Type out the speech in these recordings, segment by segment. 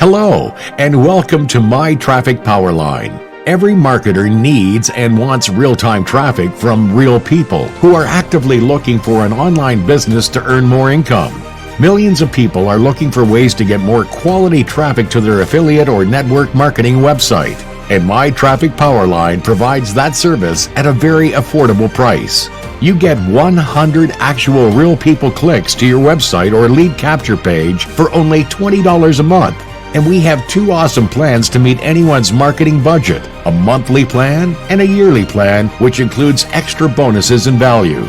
Hello, and welcome to My Traffic Powerline. Every marketer needs and wants real-time traffic from real people who are actively looking for an online business to earn more income. Millions of people are looking for ways to get more quality traffic to their affiliate or network marketing website, and My Traffic Powerline provides that service at a very affordable price. You get 100 actual real people clicks to your website or lead capture page for only $20 a month. And we have two awesome plans to meet anyone's marketing budget, a monthly plan and a yearly plan, which includes extra bonuses and value.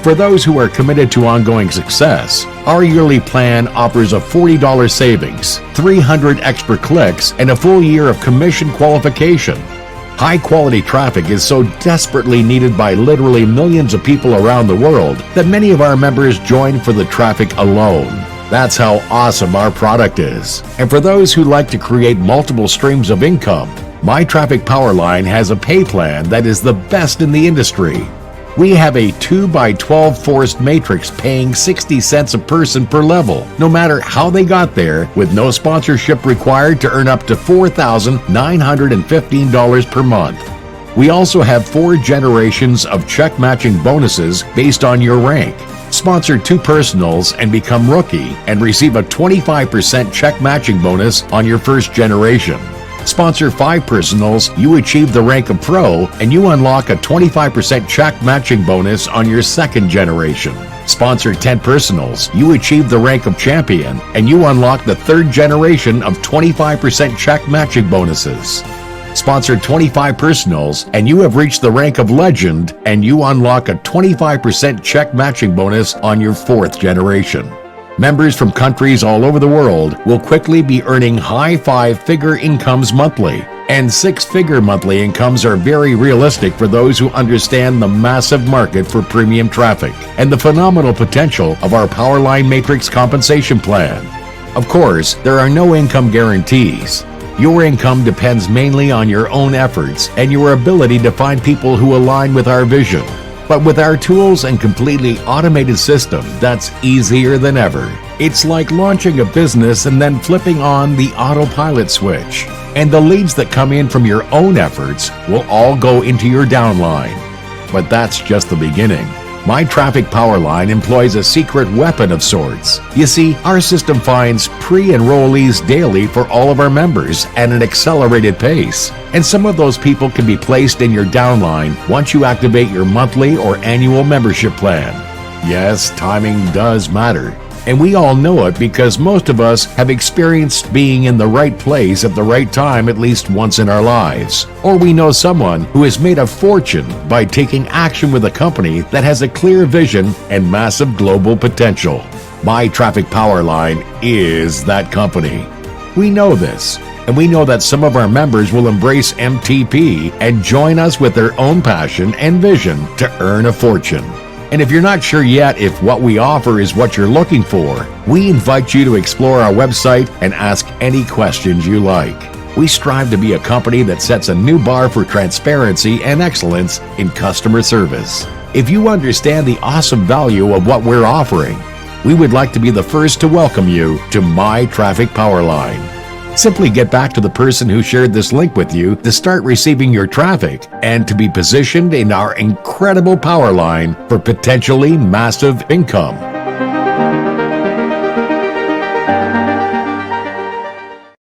For those who are committed to ongoing success, our yearly plan offers a $40 savings, 300 extra clicks, and a full year of commission qualification. High-quality traffic is so desperately needed by literally millions of people around the world that many of our members join for the traffic alone. That's how awesome our product is. And for those who like to create multiple streams of income, My Traffic Powerline has a pay plan that is the best in the industry. We have a 2x12 forced matrix paying 60 cents a person per level, no matter how they got there, with no sponsorship required to earn up to $4,915 per month. We also have 4 generations of check matching bonuses based on your rank. Sponsor 2 personals and become rookie and receive a 25% check matching bonus on your first generation. Sponsor 5 personals, you achieve the rank of pro and you unlock a 25% check matching bonus on your second generation. Sponsor 10 personals, you achieve the rank of champion and you unlock the third generation of 25% check matching bonuses. Sponsor 25 personals and you have reached the rank of legend and you unlock a 25% check matching bonus on your fourth generation. Members from countries all over the world will quickly be earning high 5-figure incomes monthly, and 6-figure monthly incomes are very realistic for those who understand the massive market for premium traffic and the phenomenal potential of our Powerline Matrix compensation plan. Of course, there are no income guarantees. Your income depends mainly on your own efforts and your ability to find people who align with our vision. But with our tools and completely automated system, that's easier than ever. It's like launching a business and then flipping on the autopilot switch. And the leads that come in from your own efforts will all go into your downline. But that's just the beginning. My Traffic Powerline employs a secret weapon of sorts. You see, our system finds pre-enrollees daily for all of our members at an accelerated pace. And some of those people can be placed in your downline once you activate your monthly or annual membership plan. Yes, timing does matter. And we all know it because most of us have experienced being in the right place at the right time at least once in our lives. Or we know someone who has made a fortune by taking action with a company that has a clear vision and massive global potential. My Traffic Powerline is that company. We know this, and we know that some of our members will embrace MTP and join us with their own passion and vision to earn a fortune. And if you're not sure yet if what we offer is what you're looking for, we invite you to explore our website and ask any questions you like. We strive to be a company that sets a new bar for transparency and excellence in customer service. If you understand the awesome value of what we're offering, we would like to be the first to welcome you to My Traffic Powerline. Simply get back to the person who shared this link with you to start receiving your traffic and to be positioned in our incredible power line for potentially massive income.